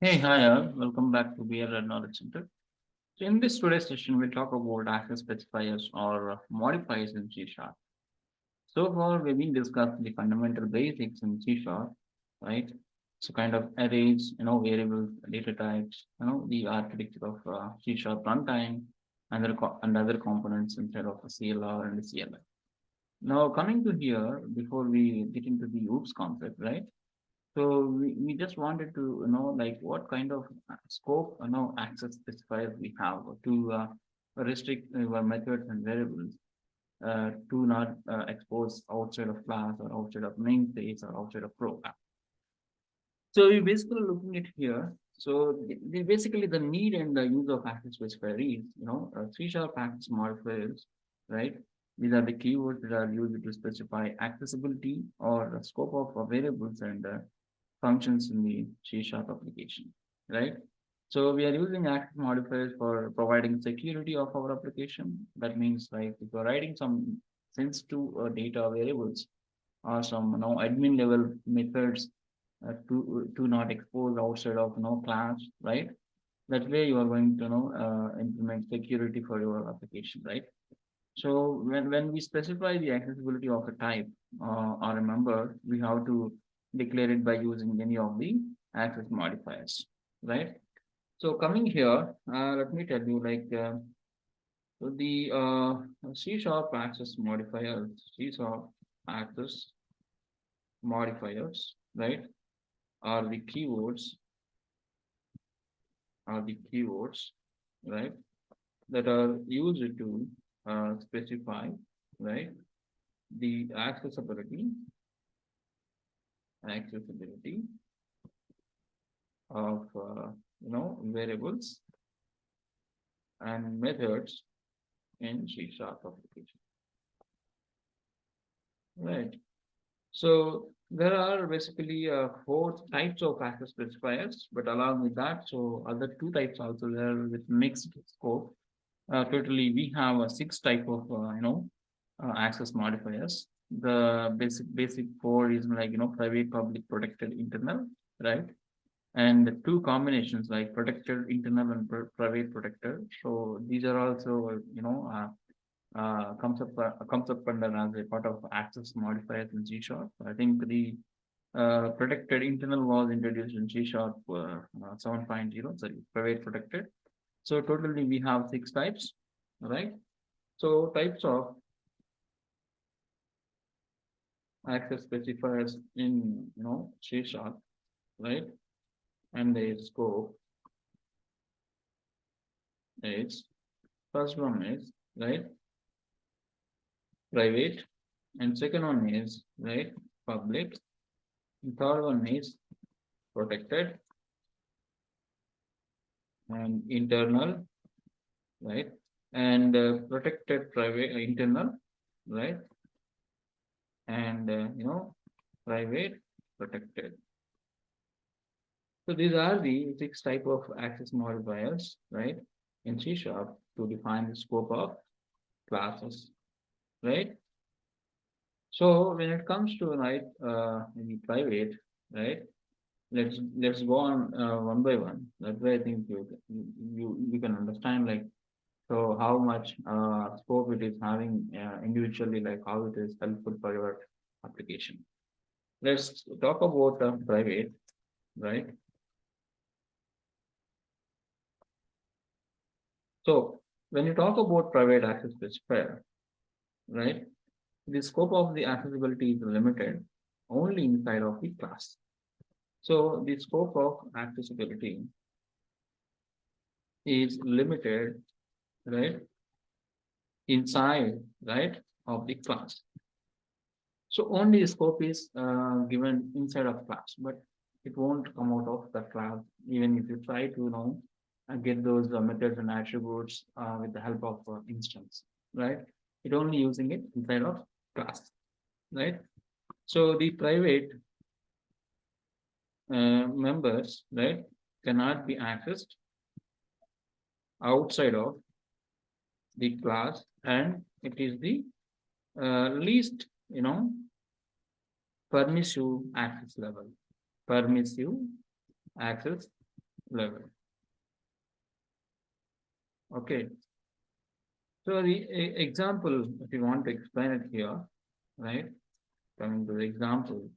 Hey, hi all. Welcome back to BR Knowledge Center. So in this today's session, we'll talk about access specifiers or modifiers in C Sharp. So far, we've been discussing the fundamental basics in C Sharp, right? So kind of arrays, variables, data types, the architecture of C Sharp runtime and other components inside of a CLR and a CLI. Now, coming to here, before we get into the OOPS concept, right? So we just wanted to know like what kind of scope, access specifiers we have to restrict our methods and variables to not expose outside of class or outside of namespace or outside of program. So we basically looking at here. So basically the need and the use of access specifier is, C# access modifiers, right? These are the keywords that are used to specify accessibility or the scope of variables and functions in the C# application, right? So we are using access modifiers for providing security of our application. That means like if you're writing some sensitive data variables or some admin level methods to not expose outside of class, right? That way you are going to implement security for your application, right? So when we specify the accessibility of a type or a member, we have to declare it by using any of the access modifiers, right? So coming here, let me tell you like so the C sharp access modifiers, C sharp access modifiers, right, are the keywords, right, that are used to specify, right, the accessibility of variables and methods in C sharp application, right? So there are basically four types of access specifiers, but along with that, so other two types also there with mixed scope. Totally, we have a six type of access modifiers. The basic four is like private, public, protected, internal, right? And the two combinations like protected, internal, and private protected. So these are also comes up under as a part of access modifiers in C sharp. I think the protected internal was introduced in C sharp 7.0, sorry, private protected. So totally we have six types, right? So types of access specifiers in C sharp, right? And the scope is first one is right private, and second one is right public, and third one is protected and internal, right? And protected private internal, right? And private protected. So these are the six type of access modifiers, right? In C sharp to define the scope of classes, right? So when it comes to the private, right? Let's go on one by one. That way I think you can understand like so how much scope it is having individually, like how it is helpful for your application. Let's talk about private, right? So when you talk about private access specifier, right, the scope of the accessibility is limited only inside of the class. So the scope of accessibility is limited, right, inside, right, of the class. So only scope is given inside of class, but it won't come out of the class even if you try to get those methods and attributes with the help of instance, right? It only using it inside of class, right? So the private members, right, cannot be accessed outside of the class, and it is the least, permissive access level. Permissive access level. Okay. So the example, if you want to explain it here, right? Coming to the example,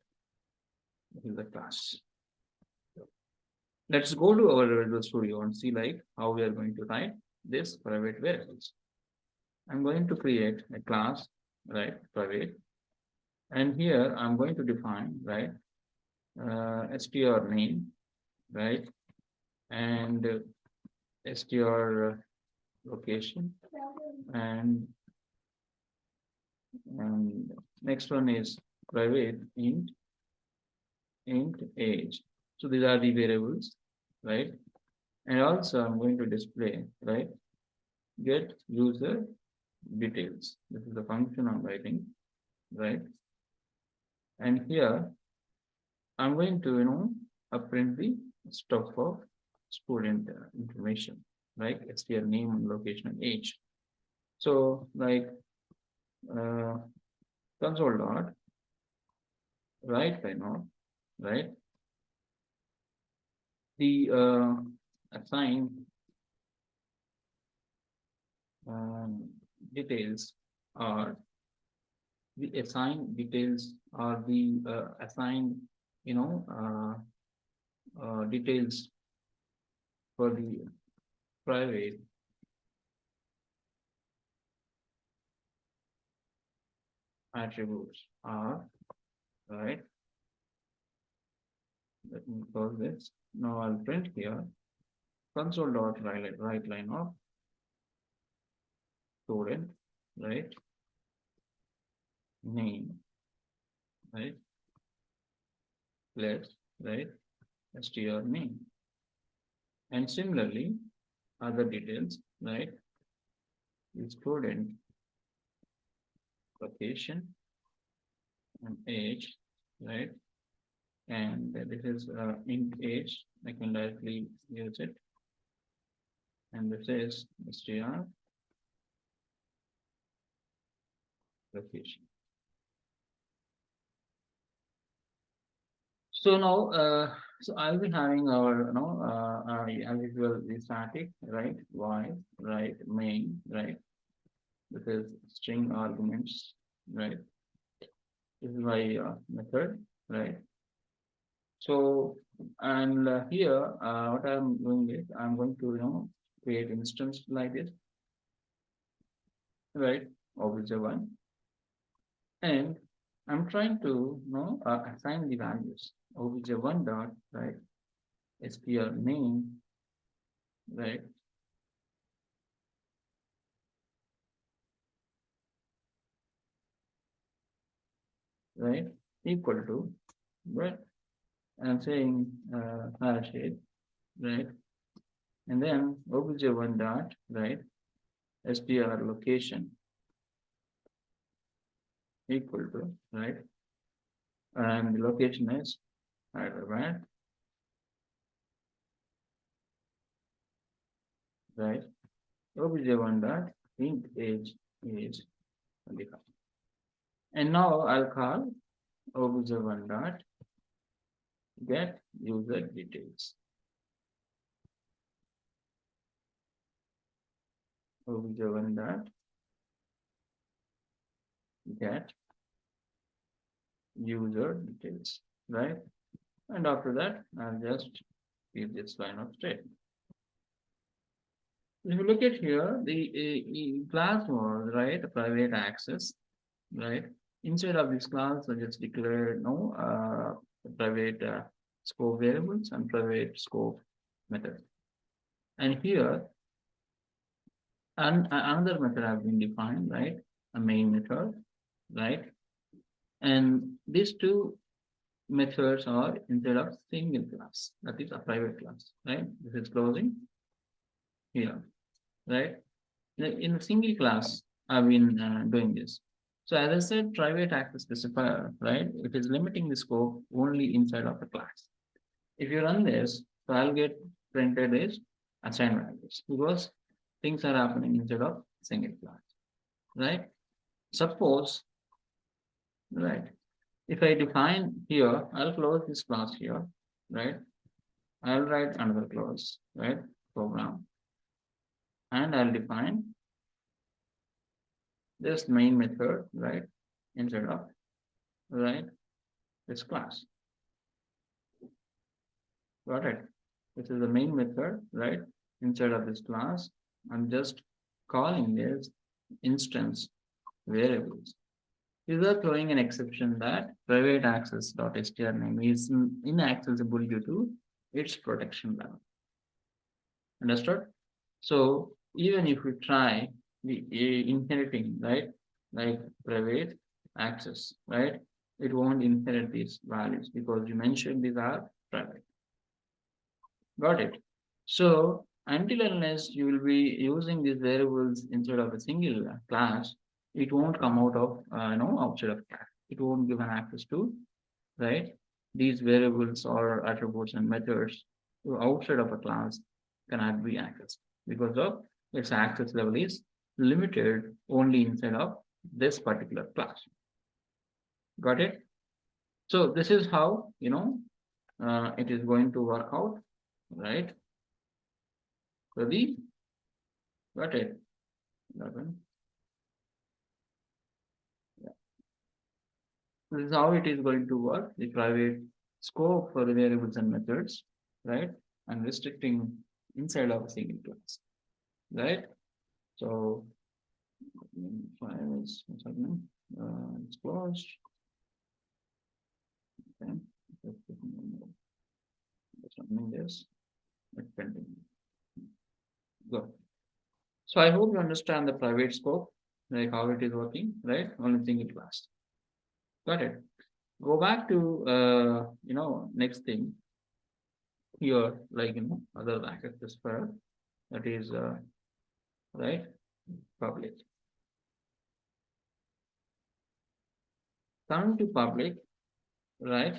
this is the class. Let's go to our Visual Studio and see like how we are going to write this private variables. I'm going to create a class, right? Private, and here I'm going to define, right? Str name, right? And str location, and next one is private int age. So these are the variables, right? And also I'm going to display, right? Get user details. This is the function I'm writing, right? And here I'm going to, print the stuff of student information, like str name and location and age. So like console dot write by now, right? The assign details are the assigned details are the assigned, details for the private attributes are, right? Let me close this. Now I'll print here console dot right line of student, right? Name, right? Let's, right? Str name. And similarly, other details, right? The student location and age, right? And this is int age. I can directly use it. And this is str location. So now, so I'll be having our, as usual, the static, right? Y, right? Main, right? This is string arguments, right? This is my method, right? So, and here, what I'm doing is I'm going to, create instance like this, right? Obviously one, and I'm trying to, assign the values. Obj1 dot, right? Str name, right? Right? Equal to, right? I'm saying hash it, right? And then obj1 dot, right? Str location equal to, right? And the location is Hyderabad, right? Obj1 dot int age is 25. And now I'll call obj1 dot get user details. Obj1 dot get user details, right? And after that, I'll just keep this line of statement. If you look at here, the class was, right, private access, right? Instead of this class, I just declared no private scope variables and private scope method. And here, another method has been defined, right? A main method, right? And these two methods are instead of single class, that is a private class, right? This is closing here, right? In a single class, I've been doing this. So as I said, private access specifier, right? It is limiting the scope only inside of the class. If you run this, so I'll get printed as assigned values because things are happening instead of single class, right? Suppose, right? If I define here, I'll close this class here, right? I'll write another clause, right? Program, and I'll define this main method, right? Instead of, right, this class. Got it? This is the main method, right? Instead of this class, I'm just calling this instance variables. These are throwing an exception that private access.str name is inaccessible due to its protection level. Understood? So even if we try the inheriting, right, like private access, right, it won't inherit these values because you mentioned these are private. Got it? So until unless you will be using these variables instead of a single class, it won't come out of outside of class. It won't give an access to, right, these variables or attributes and methods to outside of a class cannot be accessed because of its access level is limited only inside of this particular class. Got it? So this is how it is going to work out, right? So the got it. 11. Yeah. This is how it is going to work. The private scope for the variables and methods, right? And restricting inside of a single class, right? So file is what's happening? It's closed. Okay. What's happening this? It's pending. Go. So I hope you understand the private scope, like how it is working, right? Only single class. Got it. Go back to next thing here, like other access specifier that is right public. Coming to public, right?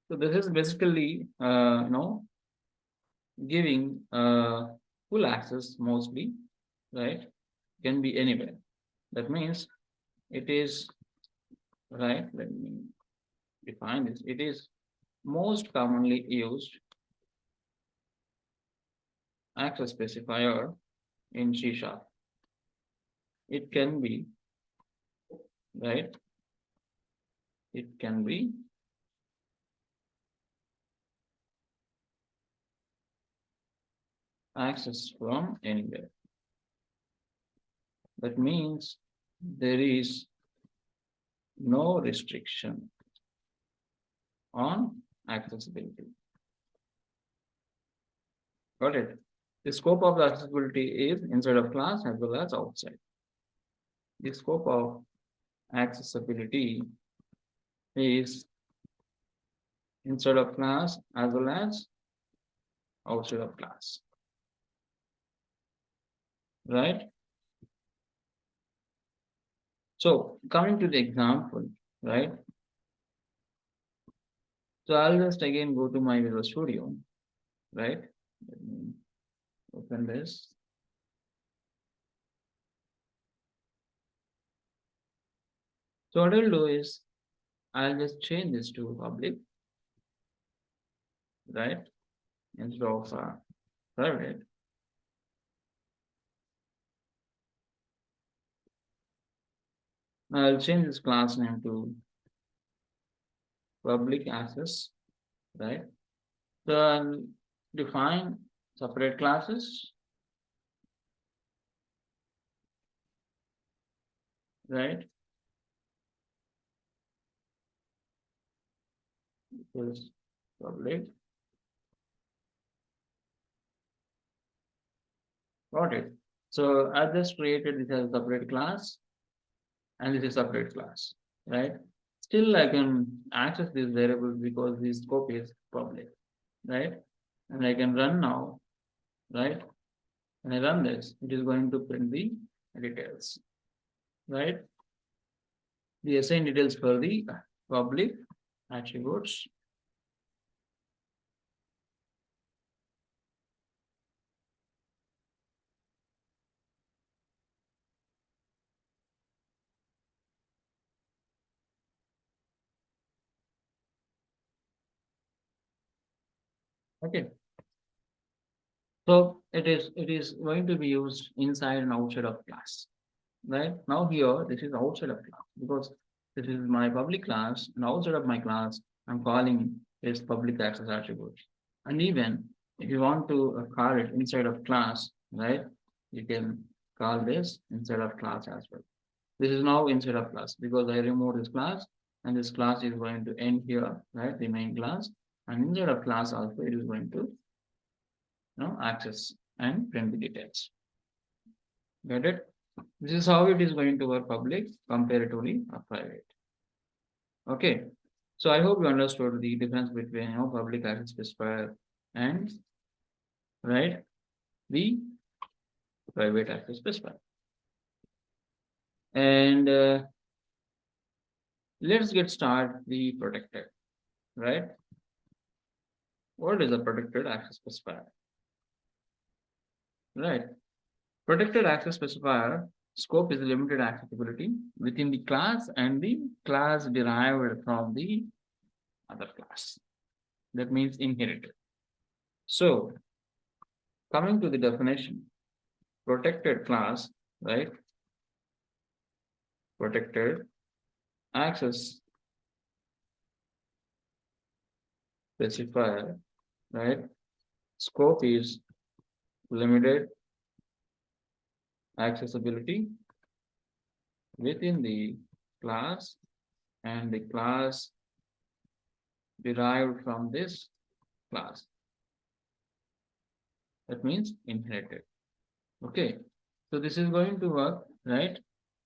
So this is basically giving full access mostly, right? Can be anywhere. That means it is right. Let me define this. It is most commonly used access specifier in C sharp. It can be right. It can be access from anywhere. That means there is no restriction on accessibility. Got it? The scope of the accessibility is inside of class as well as outside. The scope of accessibility is inside of class as well as outside of class. Right? So coming to the example, right? So I'll just again go to my Visual Studio, right? Let me open this. So what I'll do is I'll just change this to public, right? Instead of private. I'll change this class name to public access, right? So I'll define separate classes, right? Is public. Got it. So I just created this as a separate class and this is separate class, right? Still I can access these variables because the scope is public, right? And I can run now, right? When I run this, it is going to print the details, right? The assign details for the public attributes. Okay. So it is going to be used inside and outside of class. Right? Now here, this is outside of class because this is my public class, and outside of my class, I'm calling is public access attributes. And even if you want to call it inside of class, right? You can call this inside of class as well. This is now inside of class because I removed this class, and this class is going to end here, right? The main class, and inside of class also it is going to access and print the details. Get it? This is how it is going to work public comparatively private. Okay. So I hope you understood the difference between public access specifier and right the private access specifier. And let's get started the protected, right? What is a protected access specifier? Right. Protected access specifier scope is limited accessibility within the class and the class derived from the other class. That means inherited. So coming to the definition, protected class, right? Protected access specifier, right? Scope is limited accessibility within the class and the class derived from this class. That means inherited. Okay. So this is going to work, right?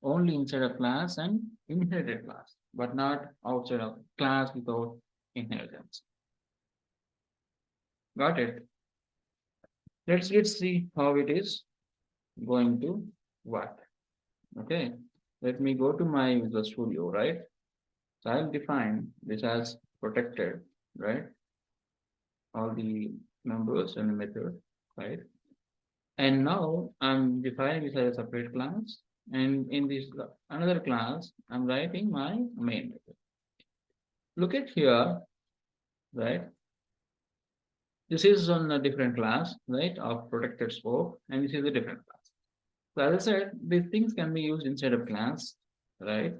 Only inside a class and inherited class, but not outside of class without inheritance. Got it? Let's see how it is going to work. Okay. Let me go to my Visual Studio, right? So I'll define this as protected, right? All the members and the method, right? And now I'm defining this as a separate class. And in this another class, I'm writing my main method. Look at here, right? This is on a different class, right? Of protected scope, and this is a different class. So as I said, these things can be used inside of class, right?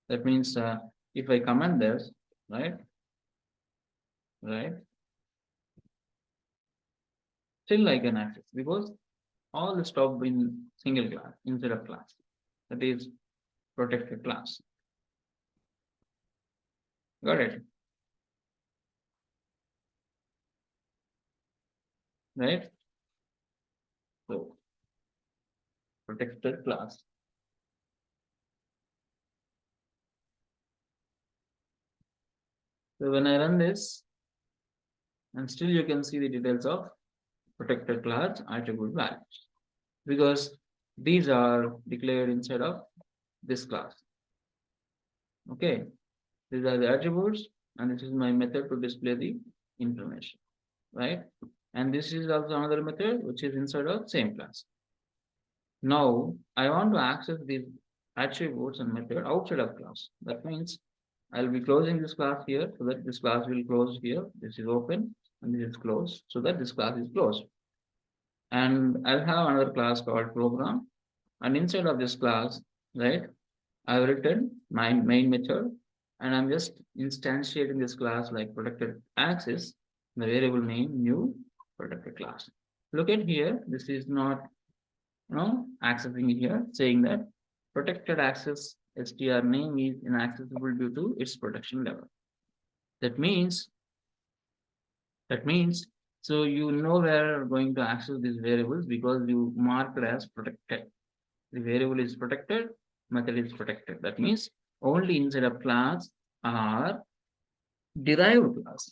That means if I comment this, right? Right? Still I can access because all the stuff in single class instead of class. That is protected class. Got it? Right? So protected class. So when I run this, and still you can see the details of protected class attribute values because these are declared inside of this class. Okay, these are the attributes, and this is my method to display the information, right? And this is also another method which is inside of same class. Now I want to access these attributes and method outside of class. That means I'll be closing this class here so that this class will close here. This is open and this is closed so that this class is closed. And I'll have another class called program. And inside of this class, right, I've written my main method and I'm just instantiating this class like protected access, the variable name new protected class. Look at here, this is not accessing here, saying that protected access str name is inaccessible due to its protection level. That means so you know where you're going to access these variables because you mark it as protected. The variable is protected, method is protected. That means only inside a class are derived class.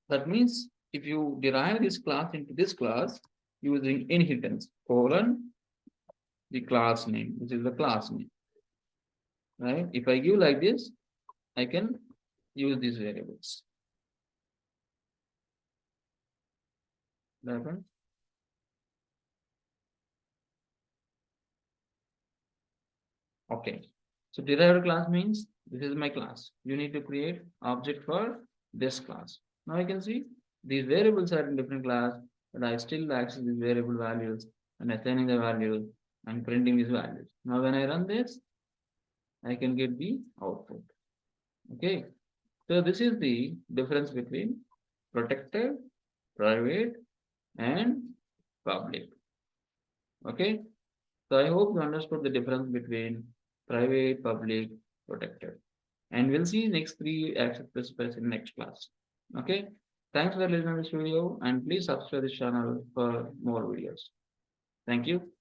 That means if you derive this class into this class using inheritance colon the class name, which is the class name, right? If I give like this, I can use these variables. That okay. So derived class means this is my class. You need to create object for this class. Now I can see These variables are in different class, but I still access these variable values and assigning the values and printing these values. Now when I run this, I can get the output. Okay. So this is the difference between protected, private, and public. Okay. So I hope you understood the difference between private, public, protected. And we'll see next three access specifiers in next class. Okay. Thanks for listening to this video and please subscribe this channel for more videos. Thank you.